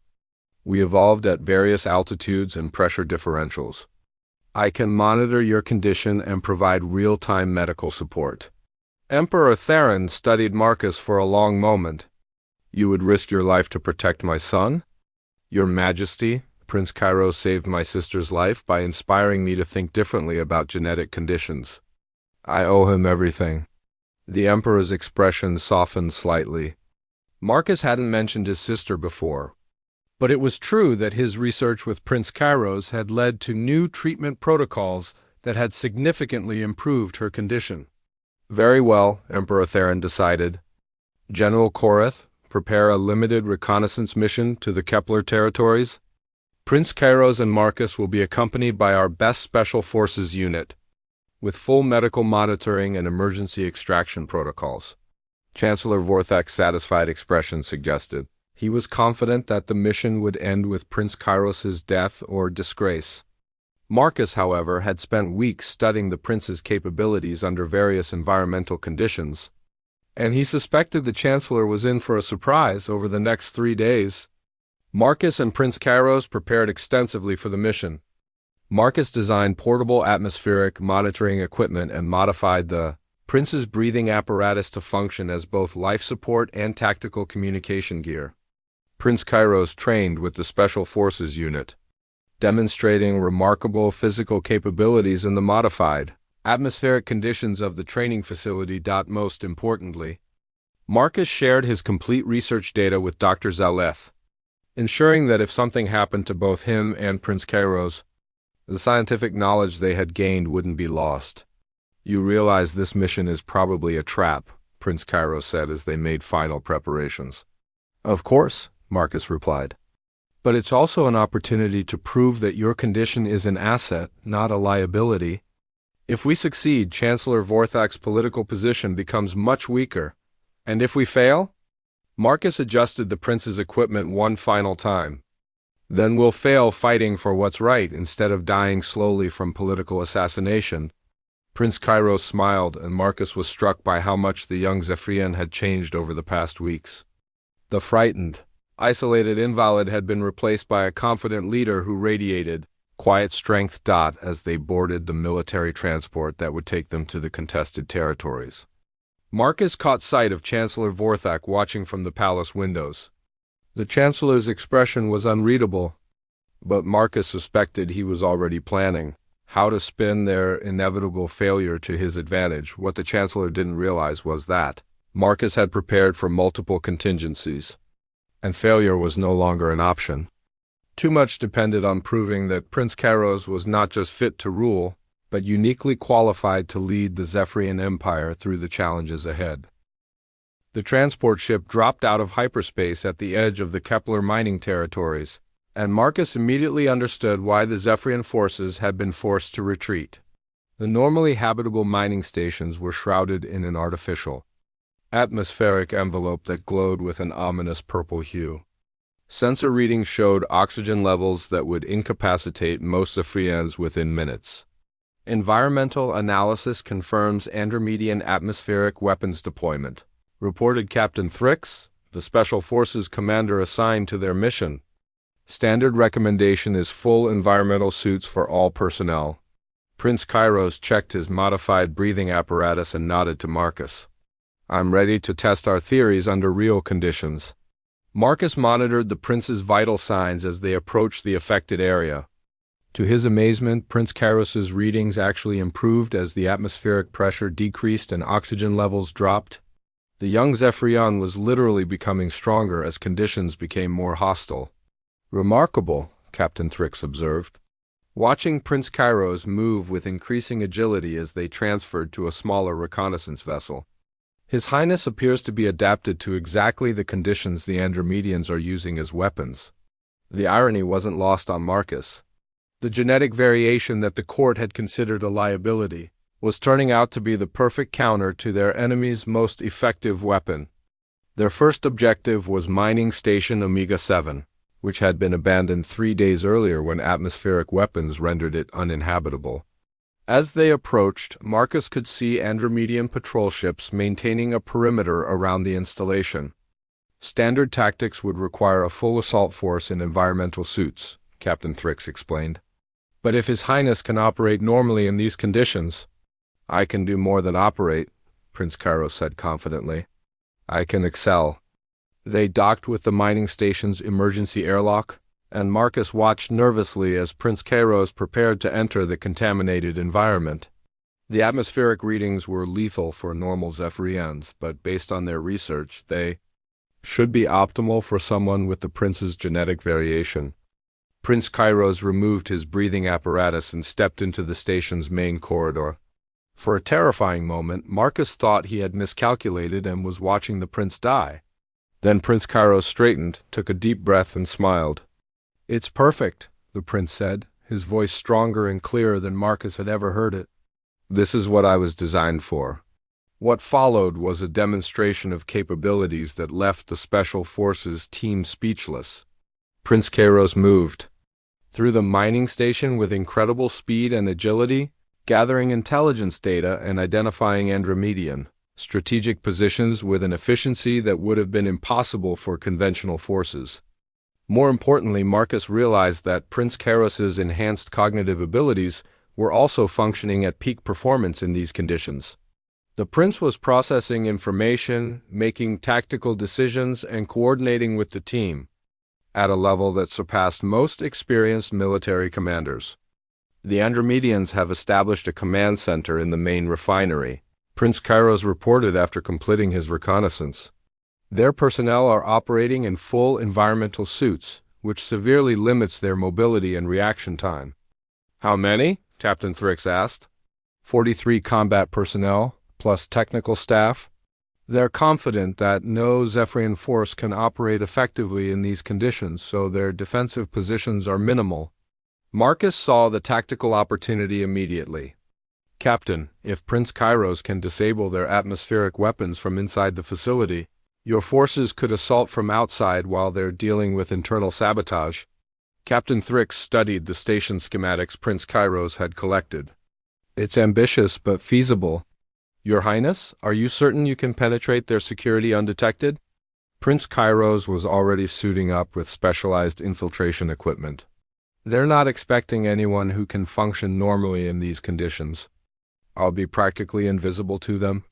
We evolved at various altitudes and pressure differentials. I can monitor your condition and provide real-time medical support. Emperor Theron studied Marcus for a long moment. You would risk your life to protect my son? Your Majesty, Prince Kairos saved my sister's life by inspiring me to think differently about genetic conditions. I owe him everything. The Emperor's expression softened slightly. Marcus hadn't mentioned his sister before, but it was true that his research with Prince Kairos had led to new treatment protocols that had significantly improved her condition. Very well, Emperor Theron decided. General Korath, prepare a limited reconnaissance mission to the Kepler territories. Prince Kairos and Marcus will be accompanied by our best Special Forces unit, with full medical monitoring and emergency extraction protocols. Chancellor Vorthak's satisfied expression suggested. He was confident that the mission would end with Prince Kairos's death or disgrace. Marcus, however, had spent weeks studying the prince's capabilities under various environmental conditions, and he suspected the Chancellor was in for a surprise over the next 3 days. Marcus and Prince Kairos prepared extensively for the mission. Marcus designed portable atmospheric monitoring equipment and modified the prince's breathing apparatus to function as both life support and tactical communication gear. Prince Kairos trained with the Special Forces unit, demonstrating remarkable physical capabilities in the modified, atmospheric conditions of the training facility. Most importantly, Marcus shared his complete research data with Dr. Zaleth, ensuring that if something happened to both him and Prince Kairos, the scientific knowledge they had gained wouldn't be lost. You realize this mission is probably a trap, Prince Kairos said as they made final preparations. Of course, Marcus replied. But it's also an opportunity to prove that your condition is an asset, not a liability. If we succeed, Chancellor Vorthak's political position becomes much weaker. And if we fail? Marcus adjusted the prince's equipment one final time. Then we'll fail fighting for what's right instead of dying slowly from political assassination. Prince Kairos smiled, and Marcus was struck by how much the young Zephyrian had changed over the past weeks. The frightened, isolated invalid had been replaced by a confident leader who radiated quiet strength. As they boarded the military transport that would take them to the contested territories, Marcus caught sight of Chancellor Vorthak watching from the palace windows. The Chancellor's expression was unreadable, but Marcus suspected he was already planning how to spin their inevitable failure to his advantage. What the Chancellor didn't realize was that Marcus had prepared for multiple contingencies, and failure was no longer an option. Too much depended on proving that Prince Kairos was not just fit to rule, but uniquely qualified to lead the Zephyrian Empire through the challenges ahead. The transport ship dropped out of hyperspace at the edge of the Kepler mining territories, and Marcus immediately understood why the Zephyrian forces had been forced to retreat. The normally habitable mining stations were shrouded in an artificial, atmospheric envelope that glowed with an ominous purple hue. Sensor readings showed oxygen levels that would incapacitate most Zephyrians within minutes. Environmental analysis confirms Andromedian atmospheric weapons deployment, reported Captain Thrix, the Special Forces commander assigned to their mission. Standard recommendation is full environmental suits for all personnel. Prince Kairos checked his modified breathing apparatus and nodded to Marcus. I'm ready to test our theories under real conditions. Marcus monitored the prince's vital signs as they approached the affected area. To his amazement, Prince Kairos's readings actually improved as the atmospheric pressure decreased and oxygen levels dropped. The young Zephyrian was literally becoming stronger as conditions became more hostile. Remarkable, Captain Thrix observed, watching Prince Kairos move with increasing agility as they transferred to a smaller reconnaissance vessel. His Highness appears to be adapted to exactly the conditions the Andromedians are using as weapons. The irony wasn't lost on Marcus. The genetic variation that the court had considered a liability was turning out to be the perfect counter to their enemy's most effective weapon. Their first objective was Mining Station Omega-7, which had been abandoned 3 days earlier when atmospheric weapons rendered it uninhabitable. As they approached, Marcus could see Andromedian patrol ships maintaining a perimeter around the installation. Standard tactics would require a full assault force in environmental suits, Captain Thrix explained. But if His Highness can operate normally in these conditions, I can do more than operate, Prince Kairos said confidently. I can excel. They docked with the mining station's emergency airlock, and Marcus watched nervously as Prince Kairos prepared to enter the contaminated environment. The atmospheric readings were lethal for normal Zephyrians, but based on their research, they should be optimal for someone with the prince's genetic variation. Prince Kairos removed his breathing apparatus and stepped into the station's main corridor. For a terrifying moment, Marcus thought he had miscalculated and was watching the prince die. Then Prince Kairos straightened, took a deep breath, and smiled. It's perfect, the prince said, his voice stronger and clearer than Marcus had ever heard it. This is what I was designed for. What followed was a demonstration of capabilities that left the Special Forces team speechless. Prince Kairos moved through the mining station with incredible speed and agility, gathering intelligence data and identifying Andromedian strategic positions with an efficiency that would have been impossible for conventional forces. More importantly, Marcus realized that Prince Kairos's enhanced cognitive abilities were also functioning at peak performance in these conditions. The prince was processing information, making tactical decisions, and coordinating with the team at a level that surpassed most experienced military commanders. The Andromedians have established a command center in the main refinery, Prince Kairos reported after completing his reconnaissance. Their personnel are operating in full environmental suits, which severely limits their mobility and reaction time. How many? Captain Thrix asked. 43 combat personnel, plus technical staff. They're confident that no Zephyrian force can operate effectively in these conditions, so their defensive positions are minimal. Marcus saw the tactical opportunity immediately. Captain, if Prince Kairos can disable their atmospheric weapons from inside the facility, your forces could assault from outside while they're dealing with internal sabotage. Captain Thrix studied the station schematics Prince Kairos had collected. It's ambitious but feasible. Your Highness, are you certain you can penetrate their security undetected? Prince Kairos was already suiting up with specialized infiltration equipment. They're not expecting anyone who can function normally in these conditions. I'll be practically invisible to them.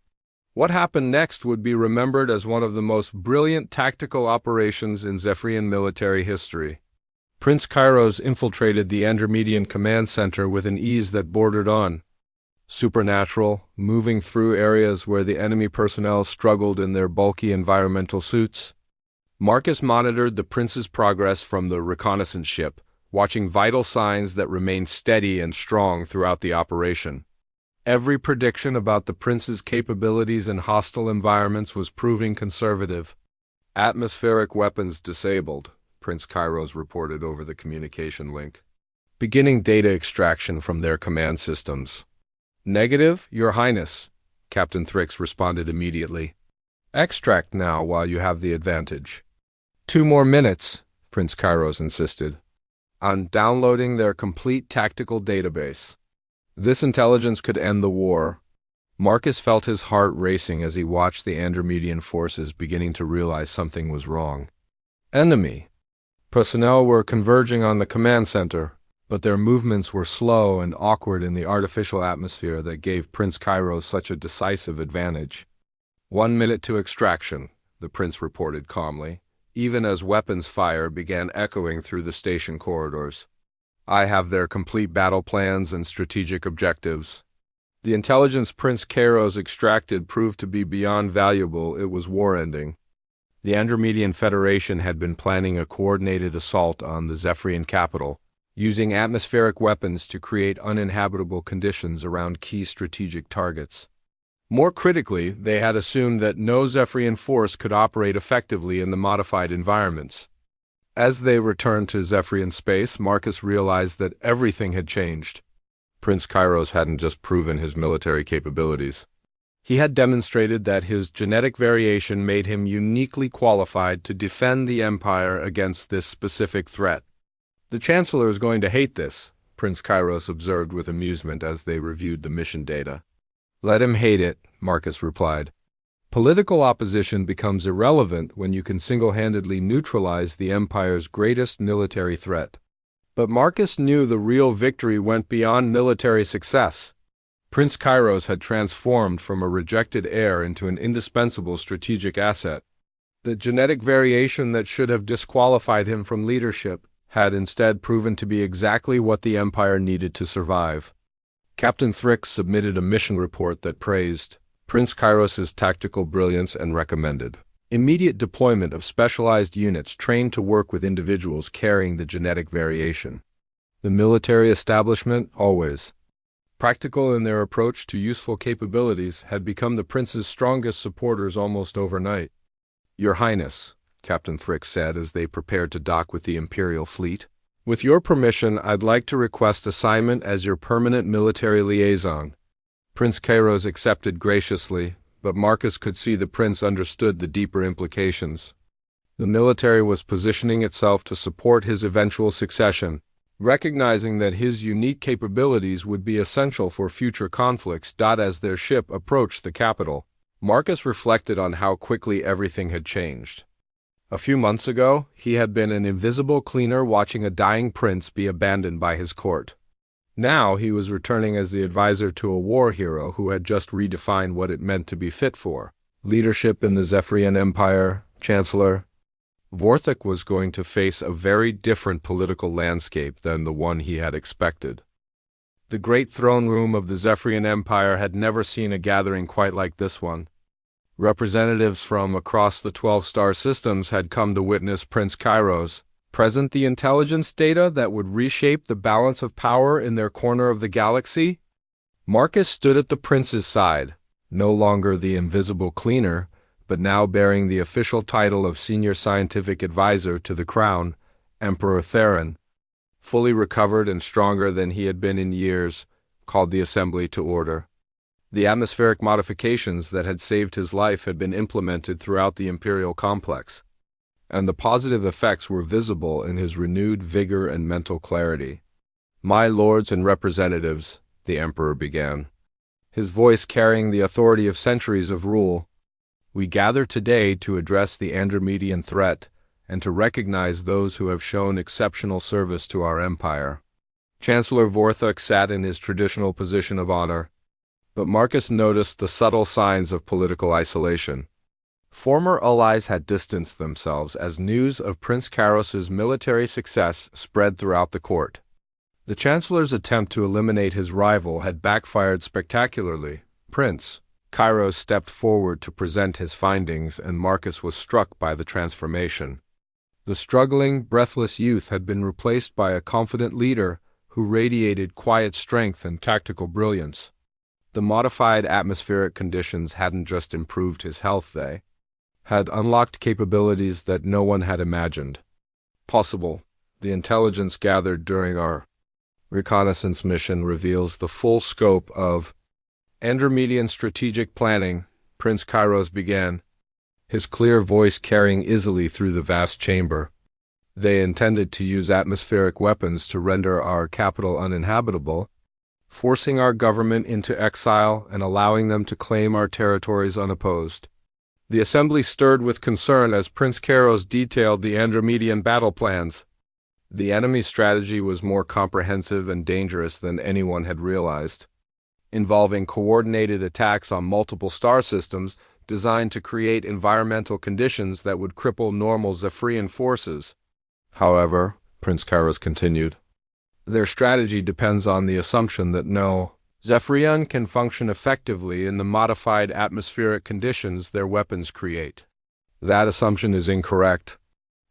What happened next would be remembered as one of the most brilliant tactical operations in Zephyrian military history. Prince Kairos infiltrated the Andromedian command center with an ease that bordered on supernatural, moving through areas where the enemy personnel struggled in their bulky environmental suits. Marcus monitored the prince's progress from the reconnaissance ship, watching vital signs that remained steady and strong throughout the operation. Every prediction about the prince's capabilities in hostile environments was proving conservative. Atmospheric weapons disabled, Prince Kairos reported over the communication link. Beginning data extraction from their command systems. Negative, Your Highness, Captain Thrix responded immediately. Extract now while you have the advantage. 2 more minutes, Prince Kairos insisted, on downloading their complete tactical database. This intelligence could end the war. Marcus felt his heart racing as he watched the Andromedian forces beginning to realize something was wrong. Enemy. Personnel were converging on the command center, but their movements were slow and awkward in the artificial atmosphere that gave Prince Kairos such a decisive advantage. 1 minute to extraction, the prince reported calmly, even as weapons fire began echoing through the station corridors. I have their complete battle plans and strategic objectives. The intelligence Prince Kairos extracted proved to be beyond valuable. It was war-ending. The Andromedian Federation had been planning a coordinated assault on the Zephyrian capital, using atmospheric weapons to create uninhabitable conditions around key strategic targets. More critically, they had assumed that no Zephyrian force could operate effectively in the modified environments. As they returned to Zephyrian space, Marcus realized that everything had changed. Prince Kairos hadn't just proven his military capabilities. He had demonstrated that his genetic variation made him uniquely qualified to defend the Empire against this specific threat. The Chancellor is going to hate this, Prince Kairos observed with amusement as they reviewed the mission data. Let him hate it, Marcus replied. Political opposition becomes irrelevant when you can single-handedly neutralize the Empire's greatest military threat. But Marcus knew the real victory went beyond military success. Prince Kairos had transformed from a rejected heir into an indispensable strategic asset. The genetic variation that should have disqualified him from leadership had instead proven to be exactly what the Empire needed to survive. Captain Thrix submitted a mission report that praised Prince Kairos' tactical brilliance and recommended immediate deployment of specialized units trained to work with individuals carrying the genetic variation. The military establishment, always practical in their approach to useful capabilities, had become the prince's strongest supporters almost overnight. Your Highness, Captain Thrix said as they prepared to dock with the Imperial fleet, with your permission, I'd like to request assignment as your permanent military liaison. Prince Kairos accepted graciously, but Marcus could see the prince understood the deeper implications. The military was positioning itself to support his eventual succession, recognizing that his unique capabilities would be essential for future conflicts. As their ship approached the capital, Marcus reflected on how quickly everything had changed. A few months ago, he had been an invisible cleaner watching a dying prince be abandoned by his court. Now he was returning as the advisor to a war hero who had just redefined what it meant to be fit for leadership in the Zephyrian Empire. Chancellor Vorthok was going to face a very different political landscape than the one he had expected. The great throne room of the Zephyrian Empire had never seen a gathering quite like this one. Representatives from across the 12-star systems had come to witness Prince Kairos present the intelligence data that would reshape the balance of power in their corner of the galaxy. Marcus stood at the prince's side, no longer the invisible cleaner, but now bearing the official title of Senior Scientific Advisor to the Crown, Emperor Theron. Fully recovered and stronger than he had been in years, called the assembly to order. The atmospheric modifications that had saved his life had been implemented throughout the imperial complex, and the positive effects were visible in his renewed vigor and mental clarity. "My lords and representatives," the emperor began, his voice carrying the authority of centuries of rule, "we gather today to address the Andromedan threat and to recognize those who have shown exceptional service to our empire." Chancellor Vorthok sat in his traditional position of honor, but Marcus noticed the subtle signs of political isolation. Former allies had distanced themselves as news of Prince Kairos's military success spread throughout the court. The Chancellor's attempt to eliminate his rival had backfired spectacularly. Prince Kairos stepped forward to present his findings, and Marcus was struck by the transformation. The struggling, breathless youth had been replaced by a confident leader who radiated quiet strength and tactical brilliance. The modified atmospheric conditions hadn't just improved his health, they had unlocked capabilities that no one had imagined possible. The intelligence gathered during our reconnaissance mission reveals the full scope of Andromedan strategic planning, Prince Kairos began, his clear voice carrying easily through the vast chamber. They intended to use atmospheric weapons to render our capital uninhabitable, forcing our government into exile and allowing them to claim our territories unopposed. The assembly stirred with concern as Prince Kairos detailed the Andromedan battle plans. The enemy's strategy was more comprehensive and dangerous than anyone had realized, involving coordinated attacks on multiple star systems designed to create environmental conditions that would cripple normal Zephyrian forces. However, Prince Kairos continued, their strategy depends on the assumption that no Zephyrian can function effectively in the modified atmospheric conditions their weapons create. That assumption is incorrect.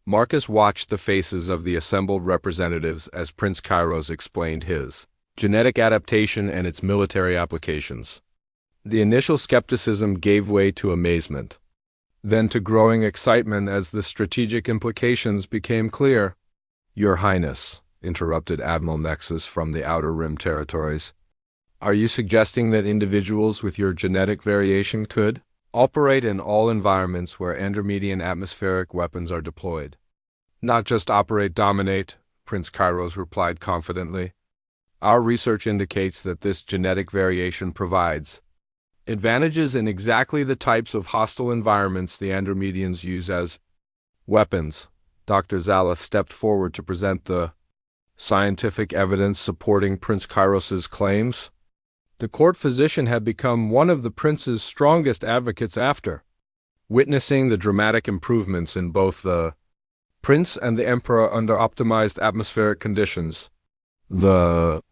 Marcus watched the faces of the assembled representatives as Prince Kairos explained his genetic adaptation and its military applications. The initial skepticism gave way to amazement, then to growing excitement as the strategic implications became clear. "Your Highness," interrupted Admiral Nexus from the Outer Rim territories, "are you suggesting that individuals with your genetic variation could operate in all environments where Andromedan atmospheric weapons are deployed?" "Not just operate, dominate," Prince Kairos replied confidently. "Our research indicates that this genetic variation provides advantages in exactly the types of hostile environments the Andromedians use as weapons." Dr. Zalith stepped forward to present the scientific evidence supporting Prince Kairos's claims. The court physician had become one of the prince's strongest advocates after witnessing the dramatic improvements in both the prince and the emperor under optimized atmospheric conditions. The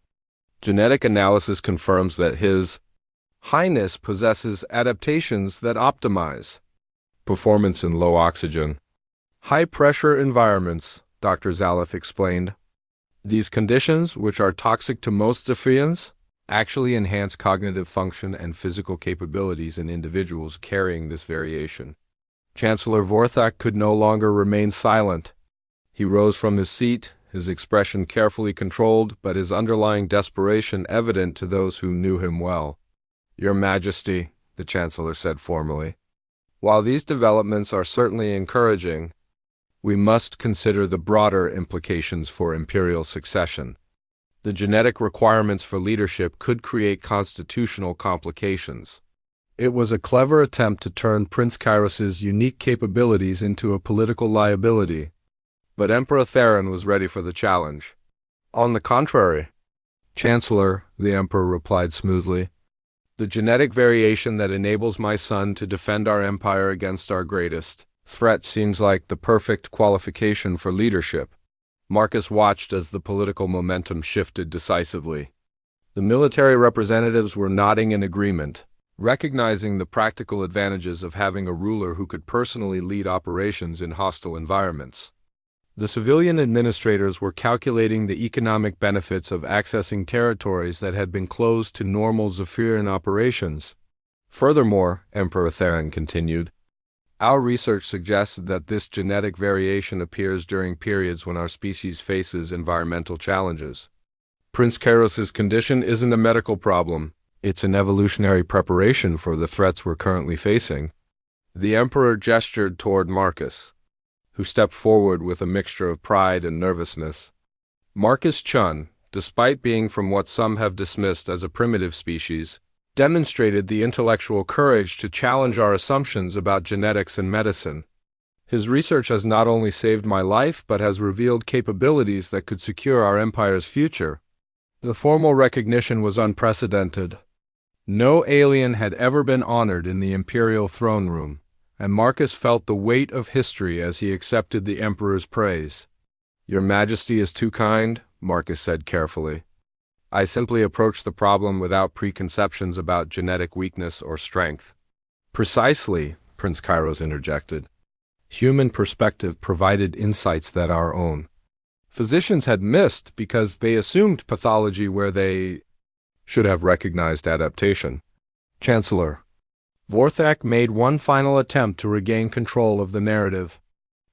genetic analysis confirms that His Highness possesses adaptations that optimize performance in low oxygen, high-pressure environments, Dr. Zalith explained. These conditions, which are toxic to most Zephyrians, actually enhance cognitive function and physical capabilities in individuals carrying this variation. Chancellor Vorthok could no longer remain silent. He rose from his seat, his expression carefully controlled, but his underlying desperation evident to those who knew him well. "Your Majesty," the Chancellor said formally, "while these developments are certainly encouraging, we must consider the broader implications for imperial succession. The genetic requirements for leadership could create constitutional complications." It was a clever attempt to turn Prince Kairos's unique capabilities into a political liability, but Emperor Theron was ready for the challenge. "On the contrary, Chancellor," the Emperor replied smoothly, "the genetic variation that enables my son to defend our empire against our greatest threat seems like the perfect qualification for leadership." Marcus watched as the political momentum shifted decisively. The military representatives were nodding in agreement, recognizing the practical advantages of having a ruler who could personally lead operations in hostile environments. The civilian administrators were calculating the economic benefits of accessing territories that had been closed to normal Zephyrian operations. "Furthermore," Emperor Theron continued, "our research suggests that this genetic variation appears during periods when our species faces environmental challenges. Prince Kairos's condition isn't a medical problem. It's an evolutionary preparation for the threats we're currently facing. The Emperor gestured toward Marcus, who stepped forward with a mixture of pride and nervousness. Marcus Chun, despite being from what some have dismissed as a primitive species, demonstrated the intellectual courage to challenge our assumptions about genetics and medicine. His research has not only saved my life but has revealed capabilities that could secure our empire's future. The formal recognition was unprecedented. No alien had ever been honored in the imperial throne room, and Marcus felt the weight of history as he accepted the emperor's praise. "Your Majesty is too kind," Marcus said carefully. "I simply approach the problem without preconceptions about genetic weakness or strength." "Precisely," Prince Kairos interjected. "Human perspective provided insights that our own physicians had missed because they assumed pathology where they should have recognized adaptation." Chancellor Vorthak made one final attempt to regain control of the narrative.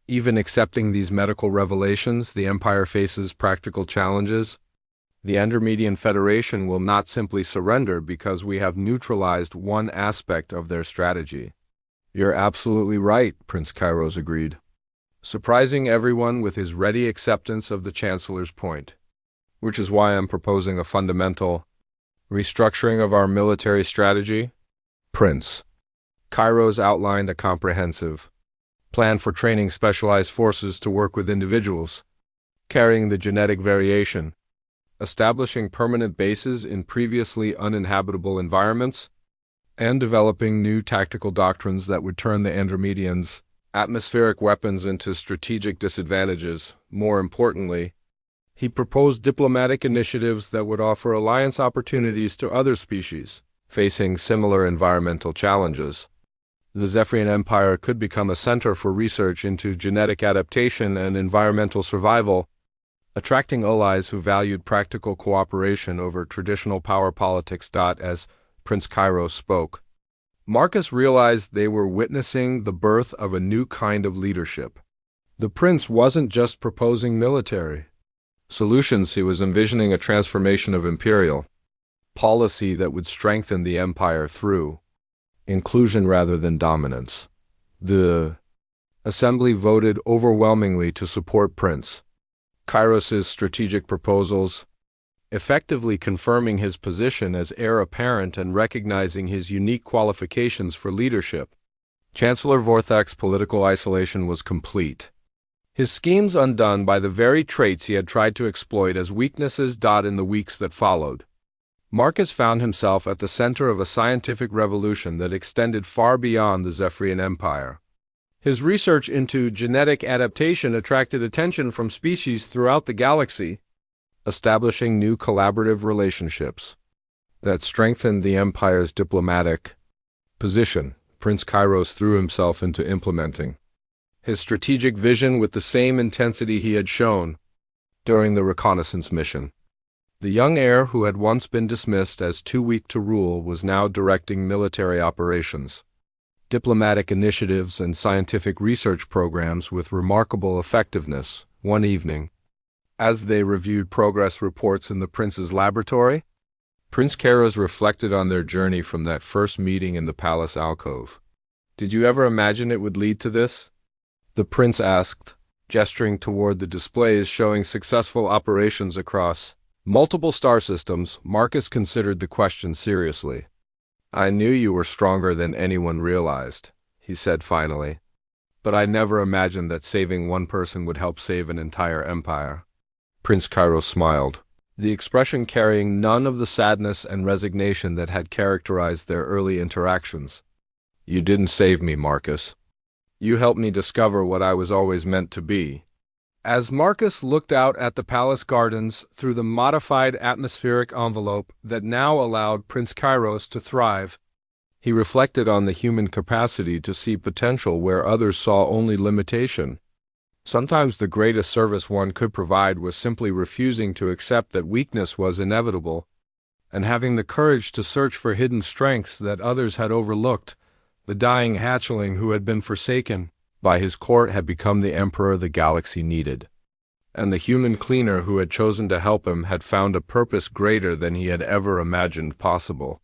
"Even accepting these medical revelations, the Empire faces practical challenges. The Andromedian Federation will not simply surrender because we have neutralized one aspect of their strategy." "You're absolutely right," Prince Kairos agreed, surprising everyone with his ready acceptance of the Chancellor's point. "Which is why I'm proposing a fundamental restructuring of our military strategy." Prince Kairos outlined a comprehensive plan for training specialized forces to work with individuals carrying the genetic variation, establishing permanent bases in previously uninhabitable environments, and developing new tactical doctrines that would turn the Andromedians' atmospheric weapons into strategic disadvantages. More importantly, he proposed diplomatic initiatives that would offer alliance opportunities to other species facing similar environmental challenges. The Zephyrian Empire could become a center for research into genetic adaptation and environmental survival, attracting allies who valued practical cooperation over traditional power politics. As Prince Kairos spoke, Marcus realized they were witnessing the birth of a new kind of leadership. The prince wasn't just proposing military solutions, he was envisioning a transformation of imperial policy that would strengthen the empire through inclusion rather than dominance. The assembly voted overwhelmingly to support Prince Kairos's strategic proposals, effectively confirming his position as heir apparent and recognizing his unique qualifications for leadership. Chancellor Vorthak's political isolation was complete, his schemes undone by the very traits he had tried to exploit as weaknesses. In the weeks that followed, Marcus found himself at the center of a scientific revolution that extended far beyond the Zephyrian Empire. His research into genetic adaptation attracted attention from species throughout the galaxy, establishing new collaborative relationships that strengthened the Empire's diplomatic position. Prince Kairos threw himself into implementing his strategic vision with the same intensity he had shown during the reconnaissance mission. The young heir, who had once been dismissed as too weak to rule, was now directing military operations, diplomatic initiatives, and scientific research programs with remarkable effectiveness. One evening, as they reviewed progress reports in the prince's laboratory, Prince Kairos reflected on their journey from that first meeting in the palace alcove. "Did you ever imagine it would lead to this?" the prince asked, gesturing toward the displays showing successful operations across multiple star systems. Marcus considered the question seriously. "I knew you were stronger than anyone realized," he said finally, "but I never imagined that saving one person would help save an entire empire." Prince Kairos smiled, the expression carrying none of the sadness and resignation that had characterized their early interactions. "You didn't save me, Marcus. You helped me discover what I was always meant to be." As Marcus looked out at the palace gardens through the modified atmospheric envelope that now allowed Prince Kairos to thrive, he reflected on the human capacity to see potential where others saw only limitation. Sometimes the greatest service one could provide was simply refusing to accept that weakness was inevitable, and having the courage to search for hidden strengths that others had overlooked. The dying hatchling who had been forsaken by his court had become the emperor the galaxy needed. and the human cleaner who had chosen to help him had found a purpose greater than he had ever imagined possible.